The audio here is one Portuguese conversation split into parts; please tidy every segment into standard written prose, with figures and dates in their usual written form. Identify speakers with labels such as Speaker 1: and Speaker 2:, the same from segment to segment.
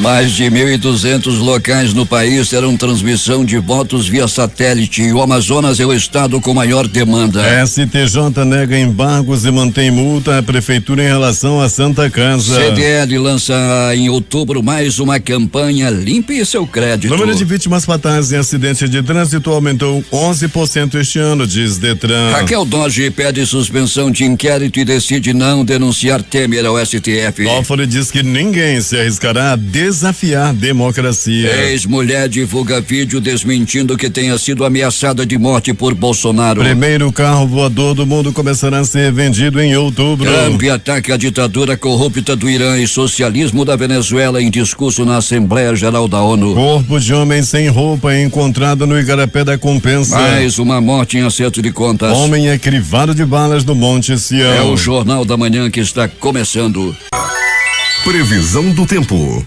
Speaker 1: Mais de 1.200 locais no país terão transmissão de votos via satélite e o Amazonas é o estado com maior demanda.
Speaker 2: STJ nega embargos e mantém multa à prefeitura em relação à Santa Casa.
Speaker 1: CDL lança em outubro mais uma campanha Limpe Seu Crédito.
Speaker 2: O número de vítimas fatais em acidente de trânsito aumentou 11% este ano, diz Detran.
Speaker 1: Raquel Dodge pede suspensão de inquérito e decide não denunciar Temer ao STF.
Speaker 2: Toffoli diz que ninguém se arriscará a desafiar democracia.
Speaker 1: Ex-mulher divulga vídeo desmentindo que tenha sido ameaçada de morte por Bolsonaro.
Speaker 2: Primeiro carro voador do mundo começará a ser vendido em outubro.
Speaker 1: Trump ataca a ditadura corrupta do Irã e socialismo da Venezuela em discurso na Assembleia Geral da ONU.
Speaker 2: Corpo de homem sem roupa é encontrado no Igarapé da Compensa.
Speaker 1: Mais uma morte em acerto de contas.
Speaker 2: Homem é crivado de balas no Monte Sião.
Speaker 1: É o Jornal da Manhã que está começando.
Speaker 3: Previsão do tempo.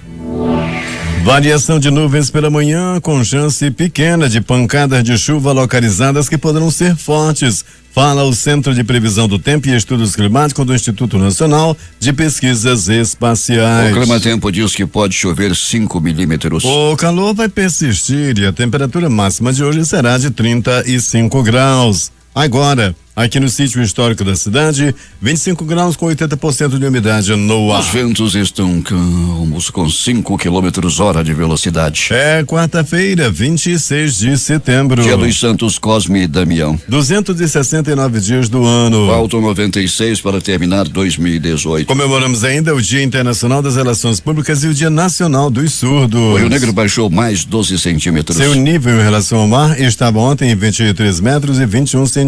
Speaker 2: Variação de nuvens pela manhã, com chance pequena de pancadas de chuva localizadas que poderão ser fortes. Fala o Centro de Previsão do Tempo e Estudos Climáticos do Instituto Nacional de Pesquisas Espaciais.
Speaker 1: O Climatempo diz que pode chover 5 milímetros.
Speaker 2: O calor vai persistir e a temperatura máxima de hoje será de 35 graus. Agora, aqui no sítio histórico da cidade, 25 graus com 80% de umidade no ar.
Speaker 1: Os ventos estão calmos com 5 km/h de velocidade.
Speaker 2: É quarta-feira, 26 de setembro.
Speaker 1: Dia dos Santos Cosme e Damião.
Speaker 2: 269 dias do ano.
Speaker 1: Faltam 96 para terminar 2018.
Speaker 2: Comemoramos ainda o Dia Internacional das Relações Públicas e o Dia Nacional dos Surdos.
Speaker 1: O Rio Negro baixou mais 12 centímetros.
Speaker 2: Seu nível em relação ao mar estava ontem em 23 metros e 21 centímetros.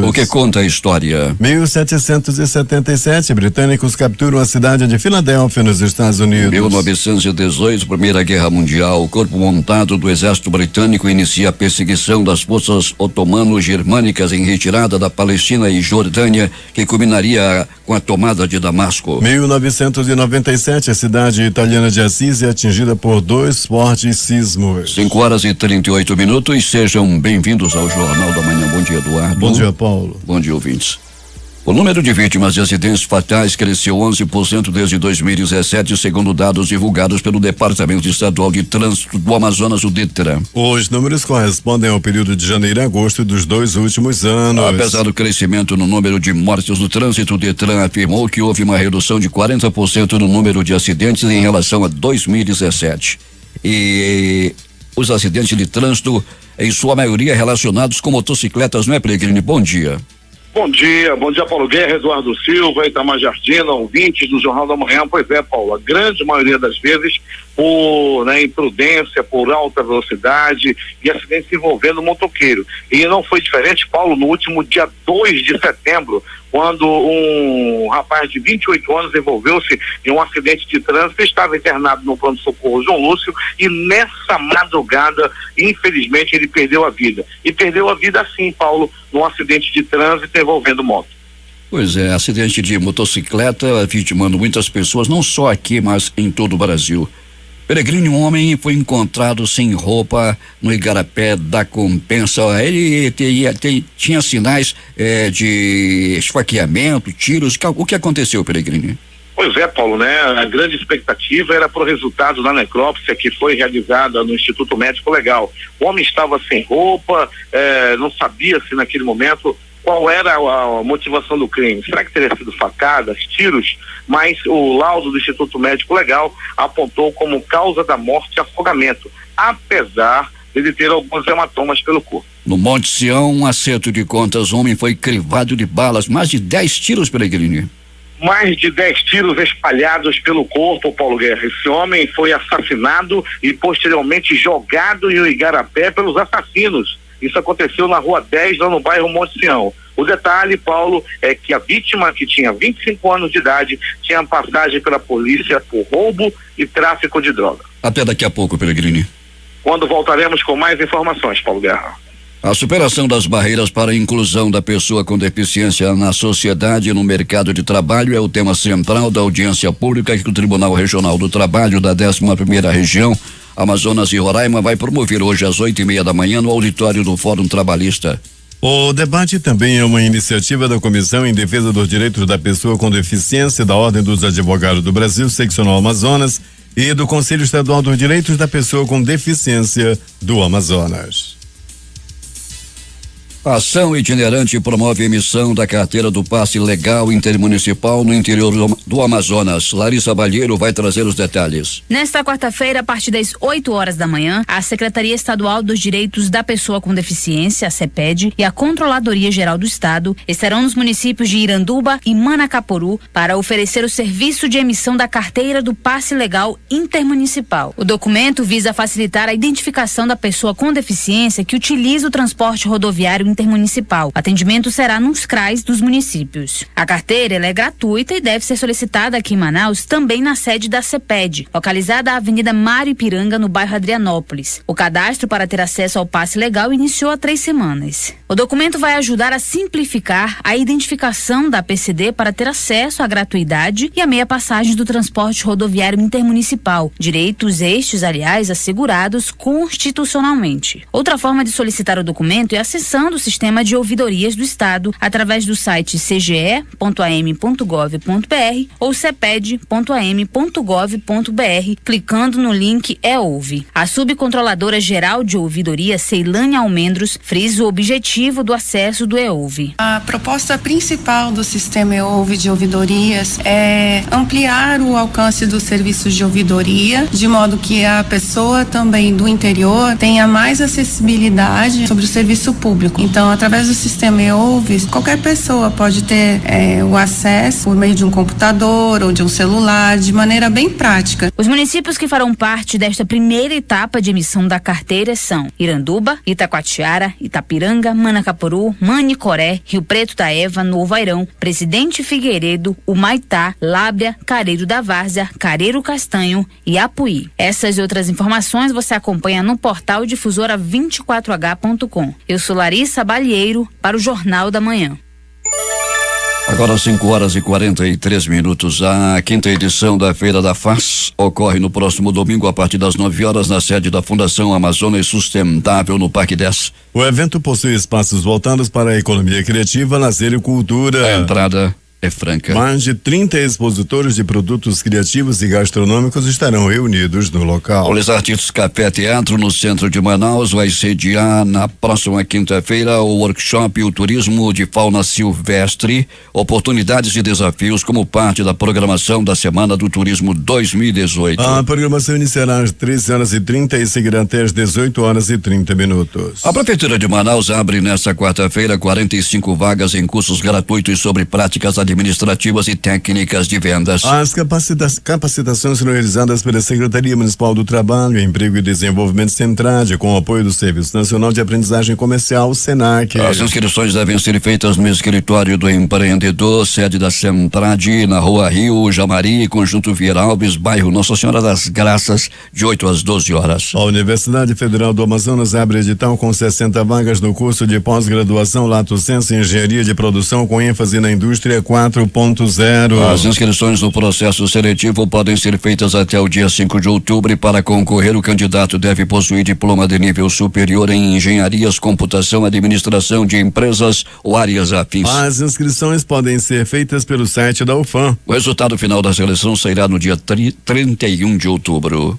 Speaker 1: O que conta a história?
Speaker 2: 1777, britânicos capturam a cidade de Filadélfia, nos Estados Unidos.
Speaker 1: 1918, Primeira Guerra Mundial, o corpo montado do exército britânico inicia a perseguição das forças otomano-germânicas em retirada da Palestina e Jordânia, que culminaria com a tomada de Damasco.
Speaker 2: 1997, a cidade italiana de Assis é atingida por 2 fortes sismos.
Speaker 1: 5h38, sejam bem-vindos ao Jornal da Manhã. Bom dia, Eduardo.
Speaker 2: Bom dia, Paulo.
Speaker 1: Bom dia, ouvintes. O número de vítimas de acidentes fatais cresceu 11% desde 2017, segundo dados divulgados pelo Departamento Estadual de Trânsito do Amazonas, o DETRAN.
Speaker 2: Os números correspondem ao período de janeiro e agosto dos 2 últimos anos.
Speaker 1: Apesar do crescimento no número de mortes no trânsito, o DETRAN afirmou que houve uma redução de 40% no número de acidentes em relação a 2017. E os acidentes de trânsito, em sua maioria, relacionados com motocicletas, não é, Peregrini? Bom dia.
Speaker 4: Bom dia Paulo Guerra, Eduardo Silva, Itamar Jardina, ouvintes do Jornal da Manhã. Pois é, Paulo, a grande maioria das vezes por imprudência, por alta velocidade e acidentes envolvendo motoqueiro. E não foi diferente, Paulo, no último dia 2 de setembro, quando um rapaz de 28 anos envolveu-se em um acidente de trânsito, estava internado no pronto-socorro João Lúcio e nessa madrugada, infelizmente, ele perdeu a vida. E perdeu a vida assim, Paulo, num acidente de trânsito envolvendo moto.
Speaker 1: Pois é, acidente de motocicleta vitimando muitas pessoas, não só aqui, mas em todo o Brasil. Peregrino, um homem foi encontrado sem roupa no Igarapé da Compensa. Ele tinha sinais de esfaqueamento, tiros. O que aconteceu, Peregrino?
Speaker 4: Pois é, Paulo, né? A grande expectativa era para o resultado da necrópsia que foi realizada no Instituto Médico Legal. O homem estava sem roupa, não sabia-se naquele momento qual era a motivação do crime. Será que teria sido facadas, tiros? Mas o laudo do Instituto Médico Legal apontou como causa da morte afogamento, apesar de ele ter alguns hematomas pelo corpo.
Speaker 1: No Monte Sião, um acerto de contas, o homem foi crivado de balas, mais de 10 tiros, Peregrini.
Speaker 4: Mais de 10 tiros espalhados pelo corpo, Paulo Guerra. Esse homem foi assassinado e posteriormente jogado em Igarapé pelos assassinos. Isso aconteceu na Rua 10, lá no bairro Monte Sião. O detalhe, Paulo, é que a vítima, que tinha 25 anos de idade, tinha passagem pela polícia por roubo e tráfico de droga.
Speaker 1: Até daqui a pouco, Peregrini.
Speaker 4: Quando voltaremos com mais informações, Paulo Guerra.
Speaker 1: A superação das barreiras para a inclusão da pessoa com deficiência na sociedade e no mercado de trabalho é o tema central da audiência pública que o Tribunal Regional do Trabalho da 11ª Região, Amazonas e Roraima, vai promover hoje às 8:30 da manhã no auditório do Fórum Trabalhista.
Speaker 2: O debate também é uma iniciativa da Comissão em Defesa dos Direitos da Pessoa com Deficiência da Ordem dos Advogados do Brasil, Seccional Amazonas, e do Conselho Estadual dos Direitos da Pessoa com Deficiência do Amazonas.
Speaker 1: A ação itinerante promove a emissão da carteira do passe legal intermunicipal no interior do Amazonas. Larissa Balheiro vai trazer os detalhes.
Speaker 5: Nesta quarta-feira, a partir das 8 horas da manhã, a Secretaria Estadual dos Direitos da Pessoa com Deficiência, a CEPED, e a Controladoria Geral do Estado estarão nos municípios de Iranduba e Manacaporu para oferecer o serviço de emissão da carteira do passe legal intermunicipal. O documento visa facilitar a identificação da pessoa com deficiência que utiliza o transporte rodoviário intermunicipal. O atendimento será nos CRAs dos municípios. A carteira ela é gratuita e deve ser solicitada aqui em Manaus, também na sede da CEPED, localizada na Avenida Mário Ipiranga, no bairro Adrianópolis. O cadastro para ter acesso ao passe legal iniciou há 3 semanas. O documento vai ajudar a simplificar a identificação da PCD para ter acesso à gratuidade e à meia passagem do transporte rodoviário intermunicipal. Direitos estes, aliás, assegurados constitucionalmente. Outra forma de solicitar o documento é acessando o Sistema de Ouvidorias do Estado através do site cge.am.gov.br ou ceped.am.gov.br, clicando no link E-Ouve. A subcontroladora geral de ouvidoria, Ceilane Almendros, frisa o objetivo do acesso do E-Ouve.
Speaker 6: A proposta principal do sistema E-Ouve de ouvidorias é ampliar o alcance dos serviços de ouvidoria, de modo que a pessoa também do interior tenha mais acessibilidade sobre o serviço público. Então, através do sistema E-Ouve, qualquer pessoa pode ter o acesso por meio de um computador ou de um celular, de maneira bem prática.
Speaker 5: Os municípios que farão parte desta primeira etapa de emissão da carteira são Iranduba, Itacoatiara, Itapiranga, Manacaporu, Manicoré, Rio Preto da Eva, Novo Airão, Presidente Figueiredo, Humaitá, Lábrea, Careiro da Várzea, Careiro Castanho e Apuí. Essas e outras informações você acompanha no portal difusora24h.com. Eu sou Larissa Balheiro para o Jornal da Manhã.
Speaker 1: Agora 5h43. A 5ª edição da Feira da FAS ocorre no próximo domingo a partir das 9 horas na sede da Fundação Amazonas Sustentável no Parque 10.
Speaker 2: O evento possui espaços voltados para a economia criativa, lazer e cultura.
Speaker 1: A entrada é franca.
Speaker 2: Mais de 30 expositores de produtos criativos e gastronômicos estarão reunidos no local.
Speaker 1: O Les Artistes Café Teatro, no centro de Manaus, vai sediar na próxima quinta-feira o workshop O Turismo de Fauna Silvestre, oportunidades e desafios como parte da programação da Semana do Turismo 2018.
Speaker 2: A programação iniciará às 13h30 e seguirá até às 18h30.
Speaker 1: A Prefeitura de Manaus abre nesta quarta-feira 45 vagas em cursos gratuitos sobre práticas administrativas e técnicas de vendas.
Speaker 2: As capacitações serão realizadas pela Secretaria Municipal do Trabalho, Emprego e Desenvolvimento Centrade, com o apoio do Serviço Nacional de Aprendizagem Comercial, SENAC.
Speaker 1: As inscrições devem ser feitas no escritório do empreendedor, sede da Centrade, na Rua Rio, Jamari, Conjunto Vieira Alves, bairro Nossa Senhora das Graças, de 8 às 12 horas.
Speaker 2: A Universidade Federal do Amazonas abre edital com 60 vagas no curso de pós-graduação Lato Sensu Engenharia de Produção com ênfase na indústria 4.0.
Speaker 1: As inscrições no processo seletivo podem ser feitas até o dia 5 de outubro e para concorrer o candidato deve possuir diploma de nível superior em engenharias, computação, administração de empresas ou áreas afins.
Speaker 2: As inscrições podem ser feitas pelo site da UFAM.
Speaker 1: O resultado final da seleção sairá no dia 31 de outubro.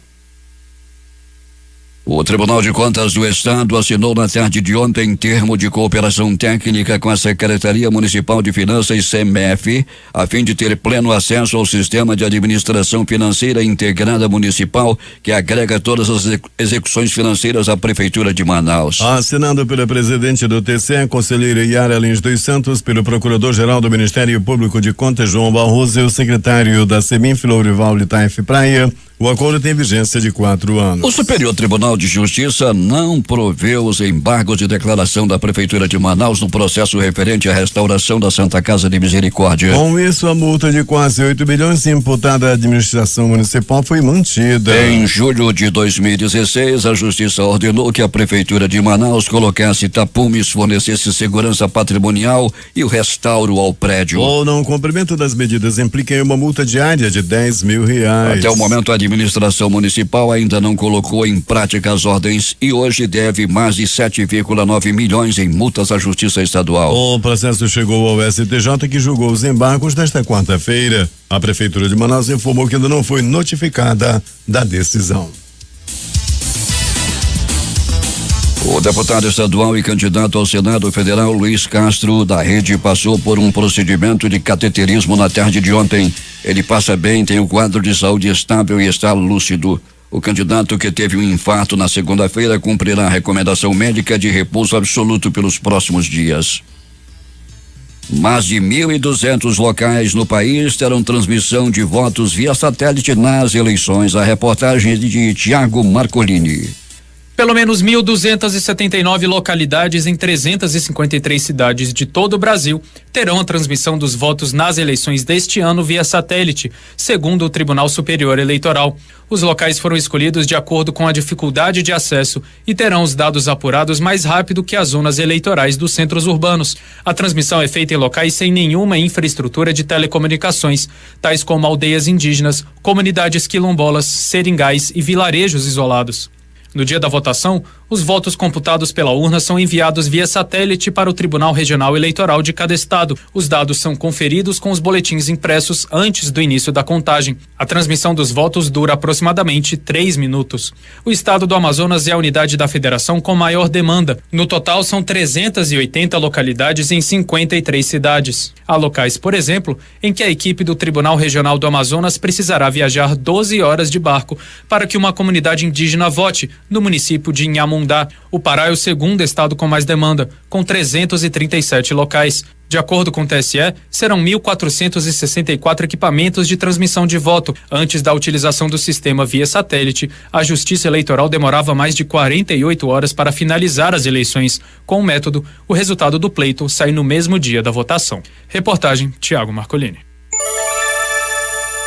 Speaker 1: O Tribunal de Contas do Estado assinou na tarde de ontem termo de cooperação técnica com a Secretaria Municipal de Finanças, CMF, a fim de ter pleno acesso ao sistema de administração financeira integrada municipal que agrega todas as execuções financeiras à Prefeitura de Manaus.
Speaker 2: Assinado pela presidente do TCE, conselheira Yara Lins dos Santos, pelo Procurador-Geral do Ministério Público de Contas, João Barroso, e o secretário da CEMIF, Lourival Litaif Praia, o acordo tem vigência de 4 anos.
Speaker 1: O Superior Tribunal de Justiça não proveu os embargos de declaração da Prefeitura de Manaus no processo referente à restauração da Santa Casa de Misericórdia.
Speaker 2: Com isso, a multa de quase 8 bilhões imputada à administração municipal foi mantida.
Speaker 1: Em julho de 2016, a Justiça ordenou que a Prefeitura de Manaus colocasse tapumes, fornecesse segurança patrimonial e o restauro ao prédio.
Speaker 2: O não cumprimento das medidas implica em uma multa diária de R$10 mil.
Speaker 1: Até o momento, a administração municipal ainda não colocou em prática as ordens e hoje deve mais de 7,9 milhões em multas à Justiça Estadual.
Speaker 2: O processo chegou ao STJ, que julgou os embargos desta quarta-feira. A Prefeitura de Manaus informou que ainda não foi notificada da decisão.
Speaker 1: O deputado estadual e candidato ao Senado Federal Luiz Castro, da Rede, passou por um procedimento de cateterismo na tarde de ontem. Ele passa bem, tem o quadro de saúde estável e está lúcido. O candidato, que teve um infarto na segunda-feira, cumprirá a recomendação médica de repouso absoluto pelos próximos dias. Mais de 1.200 locais no país terão transmissão de votos via satélite nas eleições. A reportagem é de Tiago Marcolini.
Speaker 7: Pelo menos 1.279 localidades em 353 cidades de todo o Brasil terão a transmissão dos votos nas eleições deste ano via satélite, segundo o Tribunal Superior Eleitoral. Os locais foram escolhidos de acordo com a dificuldade de acesso e terão os dados apurados mais rápido que as zonas eleitorais dos centros urbanos. A transmissão é feita em locais sem nenhuma infraestrutura de telecomunicações, tais como aldeias indígenas, comunidades quilombolas, seringais e vilarejos isolados. No dia da votação, os votos computados pela urna são enviados via satélite para o Tribunal Regional Eleitoral de cada estado. Os dados são conferidos com os boletins impressos antes do início da contagem. A transmissão dos votos dura aproximadamente 3 minutos. O estado do Amazonas é a unidade da federação com maior demanda. No total, são 380 localidades em 53 cidades. Há locais, por exemplo, em que a equipe do Tribunal Regional do Amazonas precisará viajar 12 horas de barco para que uma comunidade indígena vote, no município de Inhamundá. O Pará é o segundo estado com mais demanda, com 337 locais. De acordo com o TSE, serão 1.464 equipamentos de transmissão de voto. Antes da utilização do sistema via satélite, a Justiça Eleitoral demorava mais de 48 horas para finalizar as eleições. Com o método, o resultado do pleito sai no mesmo dia da votação. Reportagem Tiago Marcolini.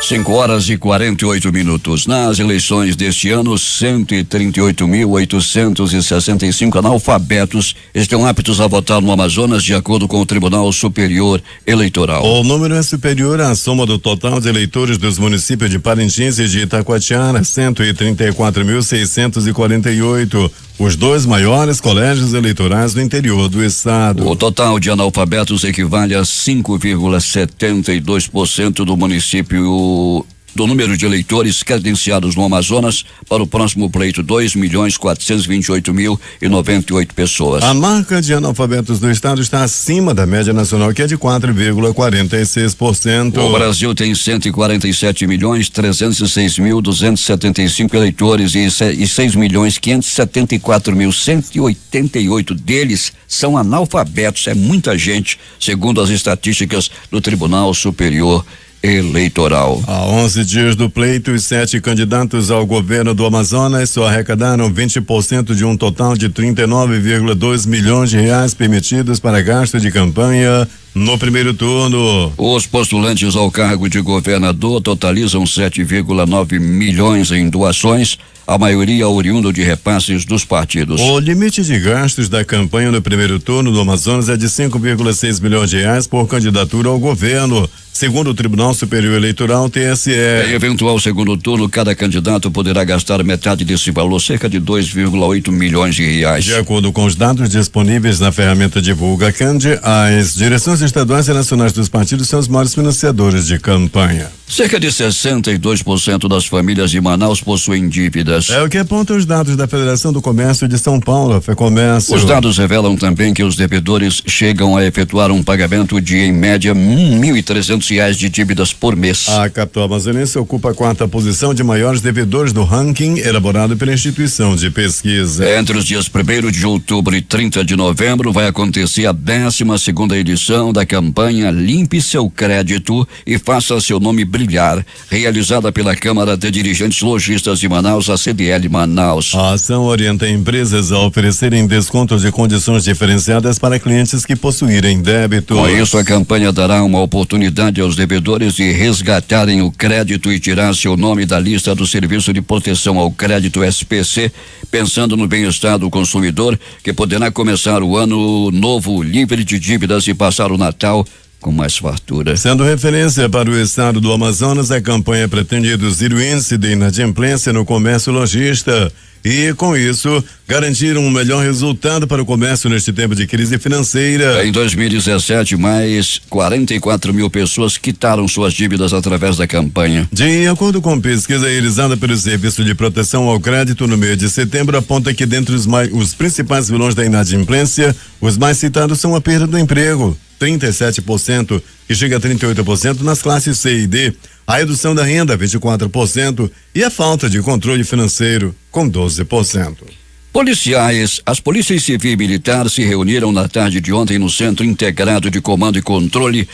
Speaker 1: 5:48. Nas eleições deste ano, 138.865 analfabetos estão aptos a votar no Amazonas, de acordo com o Tribunal Superior Eleitoral.
Speaker 2: O número é superior à soma do total de eleitores dos municípios de Parintins e de Itacoatiara, 134.648. Os dois maiores colégios eleitorais do interior do estado.
Speaker 1: O total de analfabetos equivale a 5,72% do município, do número de eleitores credenciados no Amazonas para o próximo pleito, 2.428.098 pessoas.
Speaker 2: A marca de analfabetos do estado está acima da média nacional, que é de 4,46%.
Speaker 1: O Brasil tem 147.306.275 eleitores e 6.574.188 deles são analfabetos. É muita gente, segundo as estatísticas do Tribunal Superior Eleitoral.
Speaker 2: Há 11 dias do pleito, os 7 candidatos ao governo do Amazonas só arrecadaram 20% de um total de 39,2 milhões de reais permitidos para gasto de campanha no primeiro turno.
Speaker 1: Os postulantes ao cargo de governador totalizam 7,9 milhões em doações, a maioria oriundo de repasses dos partidos.
Speaker 2: O limite de gastos da campanha no primeiro turno do Amazonas é de 5,6 milhões de reais por candidatura ao governo, segundo o Tribunal Superior Eleitoral, TSE.
Speaker 1: Em eventual segundo turno, cada candidato poderá gastar metade desse valor, cerca de 2,8 milhões de reais.
Speaker 2: De acordo com os dados disponíveis na ferramenta Divulga Cande, as direções estaduais e nacionais dos partidos são os maiores financiadores de campanha.
Speaker 1: Cerca de 62% das famílias de Manaus possuem dívidas.
Speaker 2: É o que apontam os dados da Federação do Comércio de São Paulo, a FEComércio.
Speaker 1: Os dados revelam também que os devedores chegam a efetuar um pagamento de, em média, R$1.300 de dívidas por mês.
Speaker 2: A capital amazonense ocupa a 4ª posição de maiores devedores do ranking elaborado pela instituição de pesquisa.
Speaker 1: Entre os dias 1º de outubro e 30 de novembro vai acontecer a 12ª edição da campanha Limpe Seu Crédito e Faça Seu Nome Brilhar, realizada pela Câmara de Dirigentes Lojistas de Manaus, a CDL Manaus.
Speaker 2: A ação orienta empresas a oferecerem descontos de condições diferenciadas para clientes que possuírem débito.
Speaker 1: Com isso, a campanha dará uma oportunidade aos devedores de resgatarem o crédito e tirar seu nome da lista do Serviço de Proteção ao Crédito SPC, pensando no bem-estar do consumidor, que poderá começar o ano novo livre de dívidas e passar o Natal com mais fartura.
Speaker 2: Sendo referência para o estado do Amazonas, a campanha pretende reduzir o índice de inadimplência no comércio lojista e, com isso, garantir um melhor resultado para o comércio neste tempo de crise financeira.
Speaker 1: Em 2017, mais 44 mil pessoas quitaram suas dívidas através da campanha.
Speaker 2: De acordo com pesquisa realizada pelo Serviço de Proteção ao Crédito no mês de setembro, aponta que dentre os principais vilões da inadimplência, os mais citados são a perda do emprego, 37%, e chega a 38% nas classes C e D, a redução da renda, 24%, e a falta de controle financeiro, com 12%.
Speaker 1: As polícias civil e militar se reuniram na tarde de ontem no Centro Integrado de Comando e Controle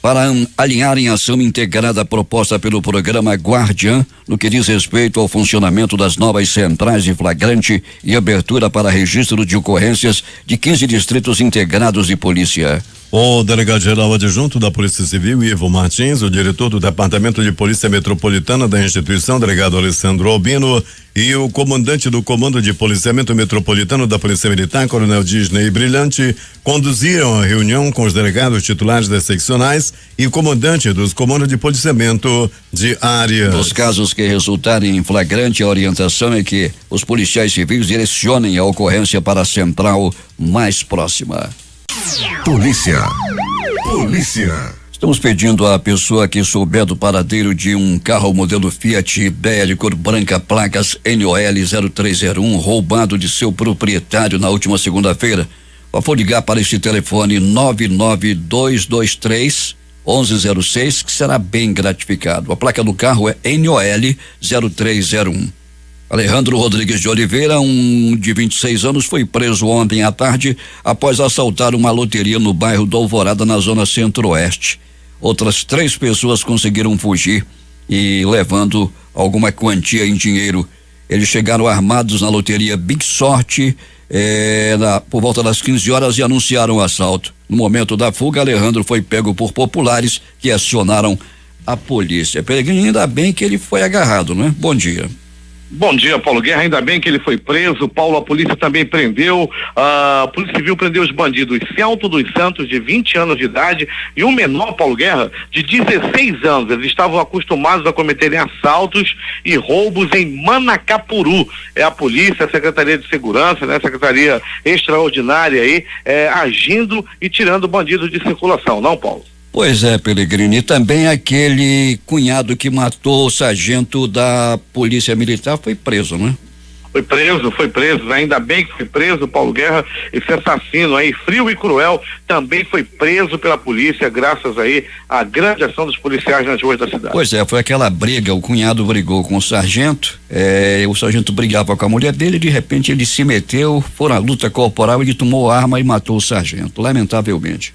Speaker 1: para alinharem a ação integrada proposta pelo programa Guardiã no que diz respeito ao funcionamento das novas centrais de flagrante e abertura para registro de ocorrências de 15 distritos integrados de polícia.
Speaker 2: O delegado-geral adjunto da Polícia Civil, Ivo Martins, o diretor do Departamento de Polícia Metropolitana da instituição, delegado Alessandro Albino, e o comandante do Comando de Policiamento Metropolitano da Polícia Militar, Coronel Disney Brilhante, conduziram a reunião com os delegados titulares das seccionais e comandante dos comandos de policiamento de áreas.
Speaker 1: Nos casos que resultarem em flagrante, a orientação é que os policiais civis direcionem a ocorrência para a central mais próxima.
Speaker 3: Polícia.
Speaker 1: Estamos pedindo à pessoa que souber do paradeiro de um carro modelo Fiat Idea de cor branca, placas NOL 0301, roubado de seu proprietário na última segunda-feira, por favor ligar para este telefone 99223 1106, que será bem gratificado. A placa do carro é NOL 0301. Alejandro Rodrigues de Oliveira, de 26 anos, foi preso ontem à tarde após assaltar uma loteria no bairro do Alvorada, na zona centro-oeste. Outras 3 pessoas conseguiram fugir e levando alguma quantia em dinheiro. Eles chegaram armados na loteria Big Sorte por volta das 15 horas e anunciaram o assalto. No momento da fuga, Alejandro foi pego por populares que acionaram a polícia. Peregrino, ainda bem que ele foi agarrado, né? Bom dia.
Speaker 4: Bom dia, Paulo Guerra. Ainda bem que ele foi preso. Paulo, a polícia também prendeu. A Polícia Civil prendeu os bandidos Celto dos Santos, de 20 anos de idade, e um menor, Paulo Guerra, de 16 anos. Eles estavam acostumados a cometerem assaltos e roubos em Manacapuru. É a polícia, a Secretaria de Segurança, né? Secretaria extraordinária aí, agindo e tirando bandidos de circulação, não, Paulo?
Speaker 1: Pois é, Peregrini, e também aquele cunhado que matou o sargento da Polícia Militar foi preso, né?
Speaker 4: Foi preso, ainda bem que foi preso, Paulo Guerra. Esse assassino aí, frio e cruel, também foi preso pela polícia, graças aí à grande ação dos policiais nas ruas da cidade.
Speaker 1: Pois é, foi aquela briga, o cunhado brigou com o sargento brigava com a mulher dele, de repente ele se meteu, foi na luta corporal, ele tomou arma e matou o sargento, lamentavelmente.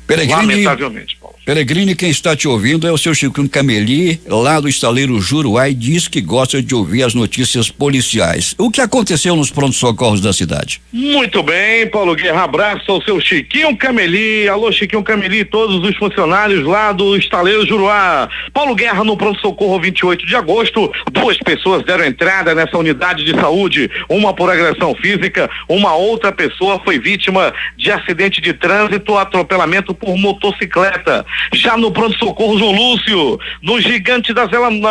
Speaker 4: Lamentavelmente, Paulo.
Speaker 1: Peregrini, quem está te ouvindo é o seu Chiquinho Cameli, lá do estaleiro Juruá, e diz que gosta de ouvir as notícias policiais. O que aconteceu nos prontos-socorros da cidade?
Speaker 4: Muito bem, Paulo Guerra, abraço ao seu Chiquinho Cameli. Alô, Chiquinho Cameli, todos os funcionários lá do estaleiro Juruá. Paulo Guerra, no pronto-socorro 28 de agosto, 2 pessoas deram entrada nessa unidade de saúde, uma por agressão física, uma outra pessoa foi vítima de acidente de trânsito, atropelamento por motocicleta. Já no pronto-socorro João Lúcio, no Gigante na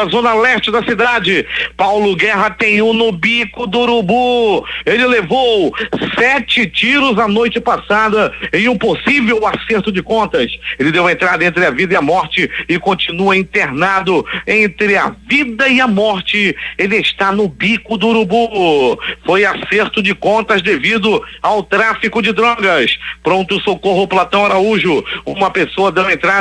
Speaker 4: zona leste da cidade, Paulo Guerra tem um no bico do urubu. Ele levou 7 tiros a noite passada em um possível acerto de contas. Ele deu entrada entre a vida e a morte e continua internado entre a vida e a morte. Ele está no bico do urubu. Foi acerto de contas devido ao tráfico de drogas. Pronto-socorro Platão Araújo, uma pessoa deu entrada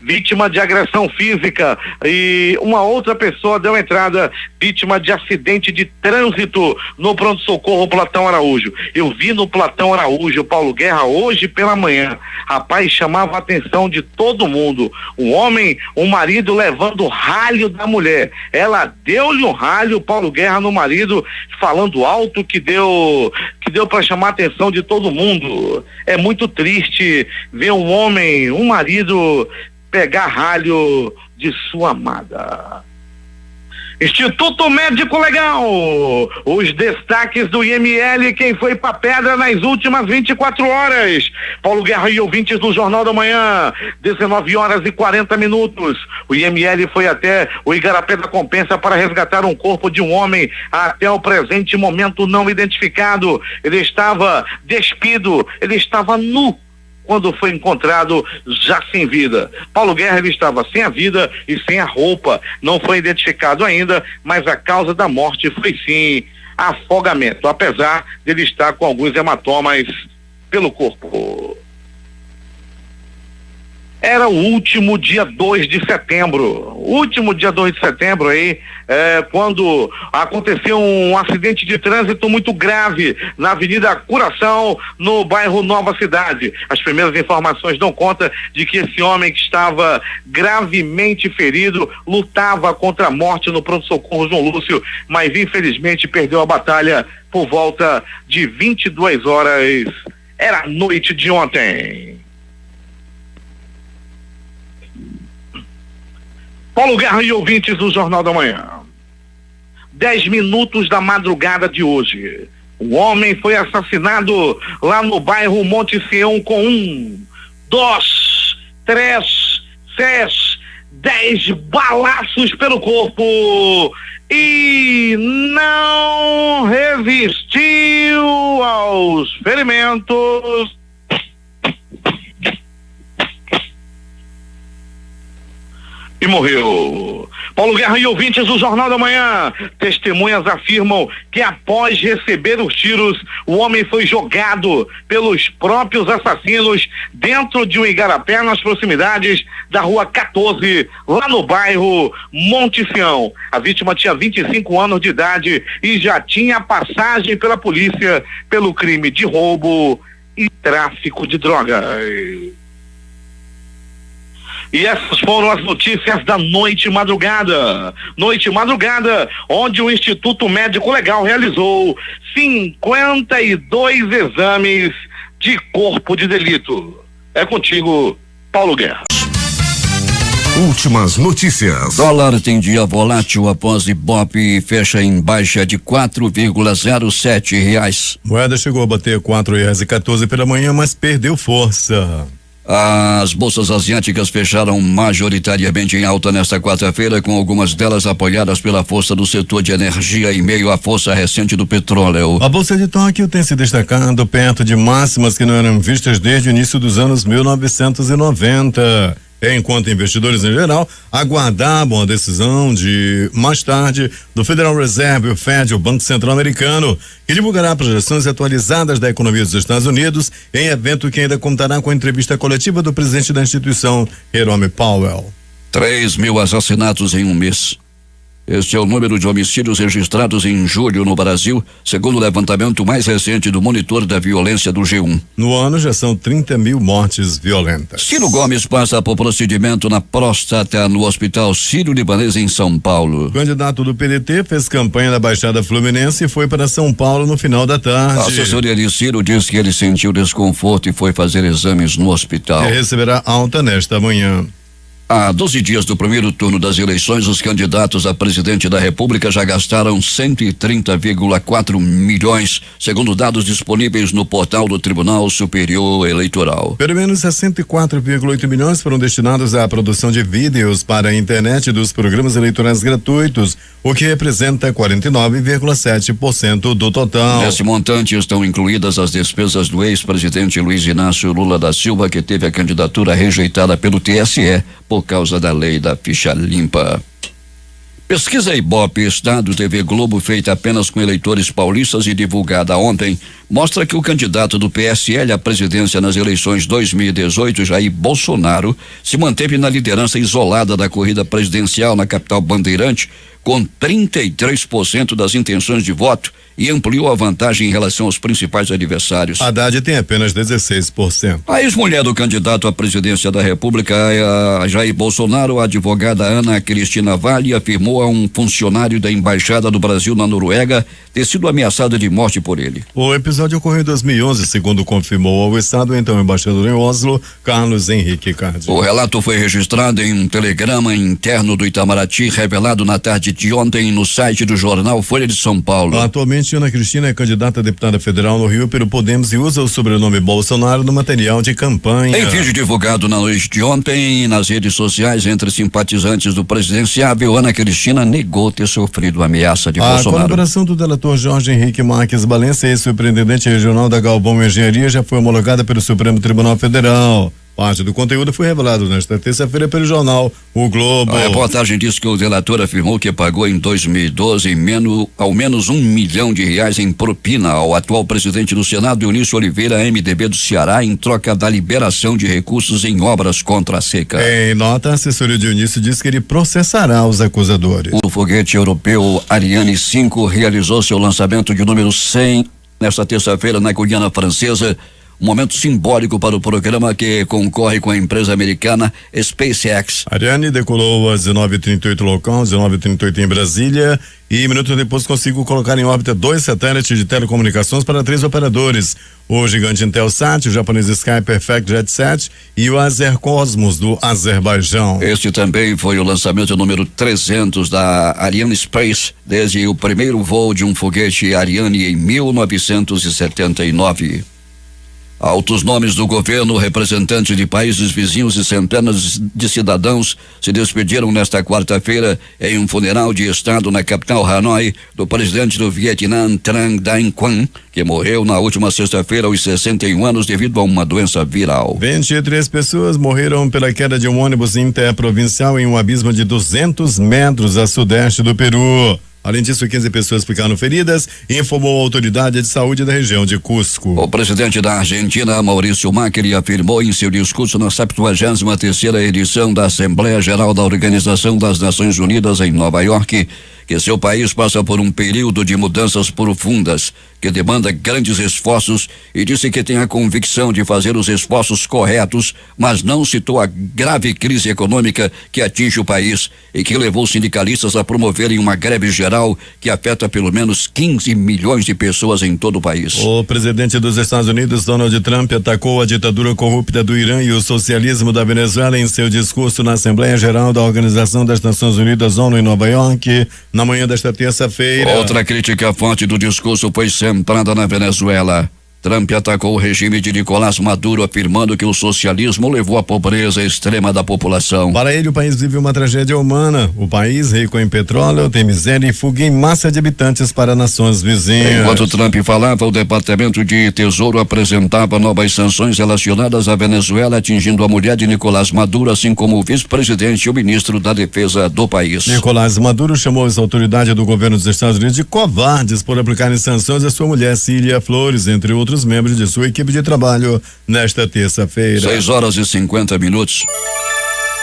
Speaker 4: vítima de agressão física e uma outra pessoa deu entrada vítima de acidente de trânsito no pronto-socorro Platão Araújo. Eu vi no Platão Araújo, Paulo Guerra, hoje pela manhã. Rapaz, chamava a atenção de todo mundo. Um marido levando ralho da mulher. Ela deu-lhe um ralho, Paulo Guerra, no marido, falando alto, que deu para chamar a atenção de todo mundo. É muito triste ver um marido pegar ralho de sua amada. Instituto Médico Legal, os destaques do IML, quem foi pra pedra nas últimas 24 horas. Paulo Guerra e ouvintes do Jornal da Manhã, 19h40. O IML foi até o Igarapé da Compensa para resgatar um corpo de um homem até o presente momento não identificado. Ele estava despido, ele estava nu quando foi encontrado já sem vida. Paulo Guerra, ele estava sem a vida e sem a roupa, não foi identificado ainda, mas a causa da morte foi sim afogamento, apesar dele estar com alguns hematomas pelo corpo. Era o último dia 2 de setembro, aí, quando aconteceu um acidente de trânsito muito grave na Avenida Curação, no bairro Nova Cidade. As primeiras informações dão conta de que esse homem que estava gravemente ferido lutava contra a morte no pronto-socorro João Lúcio, mas infelizmente perdeu a batalha por volta de 22 horas. Era a noite de ontem. Paulo Guerra e ouvintes do Jornal da Manhã. 10 minutos da madrugada de hoje. Um homem foi assassinado lá no bairro Monte Sião com 1, 2, 3, 6, 10 balaços pelo corpo e não resistiu aos ferimentos. E morreu. Paulo Guerra e ouvintes do Jornal da Manhã. Testemunhas afirmam que após receber os tiros, o homem foi jogado pelos próprios assassinos dentro de um igarapé nas proximidades da rua 14, lá no bairro Monte Sião. A vítima tinha 25 anos de idade e já tinha passagem pela polícia pelo crime de roubo e tráfico de drogas. E essas foram as notícias da noite e madrugada. Noite e madrugada, onde o Instituto Médico Legal realizou 52 exames de corpo de delito. É contigo, Paulo Guerra.
Speaker 3: Últimas notícias.
Speaker 1: Dólar tem dia volátil após Ibope fecha em baixa de R$ 4,07.
Speaker 2: Moeda chegou a bater R$4,14 pela manhã, mas perdeu força.
Speaker 1: As bolsas asiáticas fecharam majoritariamente em alta nesta quarta-feira, com algumas delas apoiadas pela força do setor de energia em meio à força recente do petróleo.
Speaker 2: A bolsa de Tóquio tem se destacado perto de máximas que não eram vistas desde o início dos anos 1990. Enquanto investidores em geral aguardavam a decisão de mais tarde do Federal Reserve, o Fed, o Banco Central Americano, que divulgará projeções atualizadas da economia dos Estados Unidos em evento que ainda contará com a entrevista coletiva do presidente da instituição, Jerome Powell.
Speaker 1: 3.000 assassinatos em um mês. Este é o número de homicídios registrados em julho no Brasil, segundo o levantamento mais recente do monitor da violência do G1.
Speaker 2: No ano já são 30.000 mortes violentas.
Speaker 1: Ciro Gomes passa por procedimento na próstata no Hospital Sírio-Libanês em São Paulo.
Speaker 2: O candidato do PDT fez campanha na Baixada Fluminense e foi para São Paulo no final da tarde.
Speaker 1: A assessoria de Ciro diz que ele sentiu desconforto e foi fazer exames no hospital.
Speaker 2: Ele receberá alta nesta manhã.
Speaker 1: Há 12 dias do primeiro turno das eleições, os candidatos a presidente da República já gastaram 130,4 milhões, segundo dados disponíveis no portal do Tribunal Superior Eleitoral.
Speaker 2: Pelo menos 64,8 milhões foram destinados à produção de vídeos para a internet dos programas eleitorais gratuitos, o que representa 49,7% do total.
Speaker 1: Nesse montante estão incluídas as despesas do ex-presidente Luiz Inácio Lula da Silva, que teve a candidatura rejeitada pelo TSE por causa da lei da ficha limpa. Pesquisa Ibope Estado TV Globo, feita apenas com eleitores paulistas e divulgada ontem, mostra que o candidato do PSL à presidência nas eleições 2018, Jair Bolsonaro, se manteve na liderança isolada da corrida presidencial na capital bandeirante, com 33% das intenções de voto, e ampliou a vantagem em relação aos principais adversários.
Speaker 2: Haddad tem apenas 16%.
Speaker 1: A ex-mulher do candidato à presidência da República, a Jair Bolsonaro, a advogada Ana Cristina Vale, afirmou a um funcionário da Embaixada do Brasil na Noruega ter sido ameaçada de morte por ele.
Speaker 2: O episódio episódio ocorreu em 2011, segundo confirmou ao Estado, então, o embaixador em Oslo, Carlos Henrique Cardi.
Speaker 1: O relato foi registrado em um telegrama interno do Itamaraty, revelado na tarde de ontem no site do jornal Folha de São Paulo.
Speaker 2: Atualmente, Ana Cristina é candidata a deputada federal no Rio pelo Podemos e usa o sobrenome Bolsonaro no material de campanha.
Speaker 1: Em vídeo divulgado na noite de ontem nas redes sociais entre simpatizantes do presidenciável, Ana Cristina negou ter sofrido ameaça de Bolsonaro.
Speaker 2: A colaboração do delator Jorge Henrique Marques Valença, ex-superintendente regional da Galvão Engenharia, já foi homologada pelo Supremo Tribunal Federal. Parte do conteúdo foi revelado nesta terça-feira pelo jornal O Globo.
Speaker 1: A reportagem diz que o delator afirmou que pagou em 2012 ao menos R$1 milhão em propina ao atual presidente do Senado, Eunício Oliveira, MDB do Ceará, em troca da liberação de recursos em obras contra a seca.
Speaker 2: Em nota, a assessoria de Eunício diz que ele processará os acusadores.
Speaker 1: O foguete europeu Ariane 5 realizou seu lançamento de número 100 nesta terça-feira na Guiana Francesa. Um momento simbólico para o programa que concorre com a empresa americana SpaceX.
Speaker 2: Ariane decolou às 19h38 local, 19h38 em Brasília, e minutos depois conseguiu colocar em órbita 2 satélites de telecomunicações para 3 operadores. O gigante Intelsat, o japonês Sky Perfect Jetsat e o Azercosmos do Azerbaijão.
Speaker 1: Este também foi o lançamento número 300 da Ariane Space, desde o primeiro voo de um foguete Ariane em 1979. Altos nomes do governo, representantes de países vizinhos e centenas de cidadãos se despediram nesta quarta-feira em um funeral de estado na capital Hanoi do presidente do Vietnã, Tran Dai Quang, que morreu na última sexta-feira aos 61 anos devido a uma doença viral.
Speaker 2: 23 pessoas morreram pela queda de um ônibus interprovincial em um abismo de 200 metros a sudeste do Peru. Além disso, 15 pessoas ficaram feridas, informou a autoridade de saúde da região de Cusco.
Speaker 1: O presidente da Argentina, Maurício Macri, afirmou em seu discurso na 73ª edição da Assembleia Geral da Organização das Nações Unidas em Nova York que seu país passa por um período de mudanças profundas que demanda grandes esforços e disse que tem a convicção de fazer os esforços corretos, mas não citou a grave crise econômica que atinge o país e que levou sindicalistas a promoverem uma greve geral que afeta pelo menos 15 milhões de pessoas em todo o país.
Speaker 2: O presidente dos Estados Unidos, Donald Trump, atacou a ditadura corrupta do Irã e o socialismo da Venezuela em seu discurso na Assembleia Geral da Organização das Nações Unidas, ONU, em Nova York, na manhã desta terça-feira.
Speaker 1: Outra crítica forte do discurso foi centrada na Venezuela. Trump atacou o regime de Nicolás Maduro, afirmando que o socialismo levou à pobreza extrema da população.
Speaker 2: Para ele, o país vive uma tragédia humana. O país, rico em petróleo, tem miséria e fuga em massa de habitantes para nações vizinhas.
Speaker 1: Enquanto Trump falava, o Departamento de Tesouro apresentava novas sanções relacionadas à Venezuela, atingindo a mulher de Nicolás Maduro, assim como o vice-presidente e o ministro da Defesa do país.
Speaker 2: Nicolás Maduro chamou as autoridades do governo dos Estados Unidos de covardes por aplicarem sanções à sua mulher, Cília Flores, entre outros membros de sua equipe de trabalho nesta terça-feira.
Speaker 1: 6h50.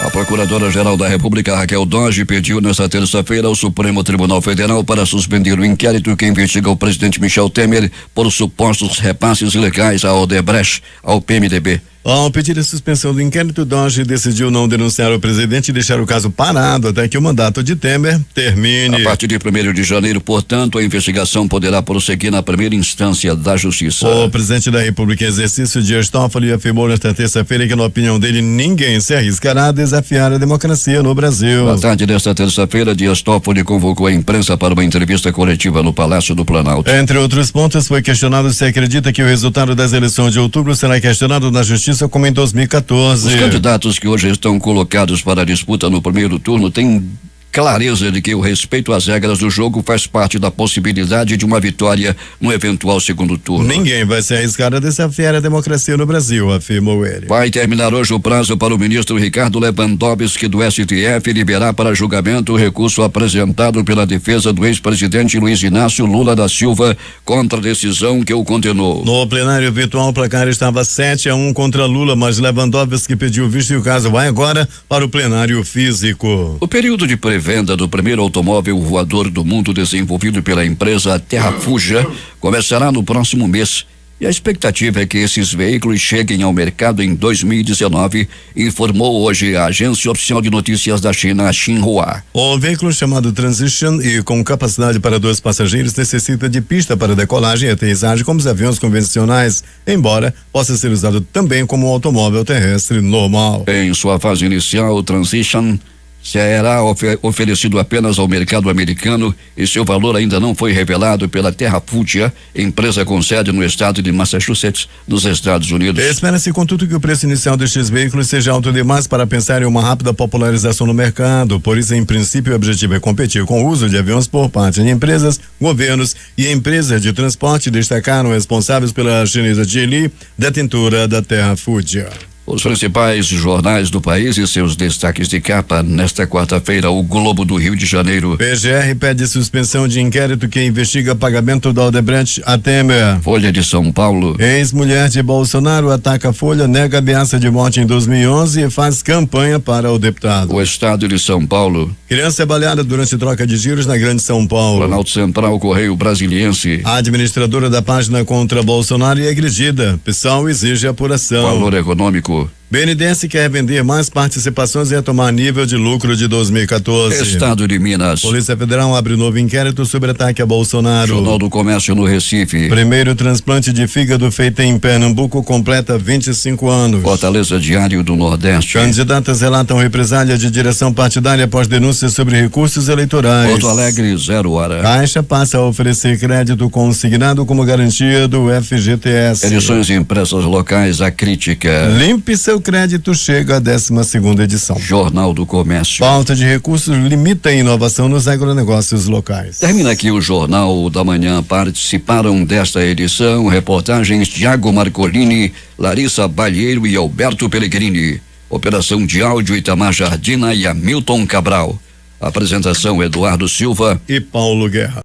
Speaker 1: A Procuradora-Geral da República, Raquel Dodge, pediu nesta terça-feira ao Supremo Tribunal Federal para suspender o inquérito que investiga o presidente Michel Temer por supostos repasses ilegais à Odebrecht, ao PMDB.
Speaker 2: Ao pedir a suspensão do inquérito, Dodge decidiu não denunciar o presidente e deixar o caso parado até que o mandato de Temer termine.
Speaker 1: A partir de 1º de janeiro, portanto, a investigação poderá prosseguir na primeira instância da Justiça.
Speaker 2: O presidente da República em exercício, Dias Toffoli, afirmou nesta terça-feira que, na opinião dele, ninguém se arriscará a desafiar a democracia no Brasil.
Speaker 1: Na tarde desta terça-feira, Dias Toffoli convocou a imprensa para uma entrevista coletiva no Palácio do Planalto.
Speaker 2: Entre outros pontos, foi questionado se acredita que o resultado das eleições de outubro será questionado na Justiça como em 2014.
Speaker 1: Os candidatos que hoje estão colocados para a disputa no primeiro turno têm clareza de que o respeito às regras do jogo faz parte da possibilidade de uma vitória no eventual segundo turno.
Speaker 2: Ninguém vai se arriscar a desafiar a democracia no Brasil, afirmou ele.
Speaker 1: Vai terminar hoje o prazo para o ministro Ricardo Lewandowski do STF liberar para julgamento o recurso apresentado pela defesa do ex-presidente Luiz Inácio Lula da Silva contra a decisão que o condenou.
Speaker 2: No plenário virtual, o placar estava 7-1 contra Lula, mas Lewandowski pediu visto e o caso vai agora para o plenário físico.
Speaker 1: O período de pré-venda do primeiro automóvel voador do mundo desenvolvido pela empresa Terrafugia começará no próximo mês E a expectativa é que esses veículos cheguem ao mercado em 2019, informou hoje a agência oficial de notícias da China, Xinhua.
Speaker 2: O veículo chamado Transition e com capacidade para 2 passageiros necessita de pista para decolagem e aterrissagem como os aviões convencionais, embora possa ser usado também como um automóvel terrestre normal.
Speaker 1: Em sua fase inicial, o Transition será oferecido apenas ao mercado americano e seu valor ainda não foi revelado pela Terrafútia, empresa com sede no estado de Massachusetts, nos Estados Unidos.
Speaker 2: Espera-se, contudo, que o preço inicial destes veículos seja alto demais para pensar em uma rápida popularização no mercado. Por isso, em princípio, o objetivo é competir com o uso de aviões por parte de empresas, governos e empresas de transporte, destacaram responsáveis pela chinesa Geely, detentora da Terrafútia.
Speaker 1: Os principais jornais do país e seus destaques de capa nesta quarta-feira, o Globo do Rio de Janeiro.
Speaker 2: PGR pede suspensão de inquérito que investiga pagamento da Odebrecht a Temer.
Speaker 1: Folha de São Paulo.
Speaker 2: Ex-mulher de Bolsonaro ataca a Folha, nega ameaça de morte em 2011 e faz campanha para o deputado.
Speaker 1: O Estado de São Paulo.
Speaker 2: Criança é baleada durante troca de tiros na Grande São Paulo.
Speaker 1: Planalto Central, Correio Brasiliense.
Speaker 2: A administradora da página contra Bolsonaro é agredida. PSOL exige apuração.
Speaker 1: Valor Econômico.
Speaker 2: BNDES quer vender mais participações e retomar nível de lucro de 2014.
Speaker 1: Estado de Minas.
Speaker 2: Polícia Federal abre novo inquérito sobre ataque a Bolsonaro.
Speaker 1: Jornal do Comércio no Recife.
Speaker 2: Primeiro transplante de fígado feito em Pernambuco completa 25 anos.
Speaker 1: Fortaleza, Diário do Nordeste.
Speaker 2: Candidatas relatam represália de direção partidária após denúncias sobre recursos eleitorais.
Speaker 1: Porto Alegre, 0 hora.
Speaker 2: Caixa passa a oferecer crédito consignado como garantia do FGTS.
Speaker 1: Edições impressas locais, a crítica.
Speaker 2: Limpe seu crédito, chega à 12ª edição.
Speaker 1: Jornal do Comércio.
Speaker 2: Falta de recursos limita a inovação nos agronegócios locais.
Speaker 1: Termina aqui o Jornal da Manhã. Participaram desta edição reportagens Tiago Marcolini, Larissa Balheiro e Alberto Pellegrini. Operação de áudio Itamar Jardina e Hamilton Cabral. Apresentação Eduardo Silva
Speaker 2: e Paulo Guerra.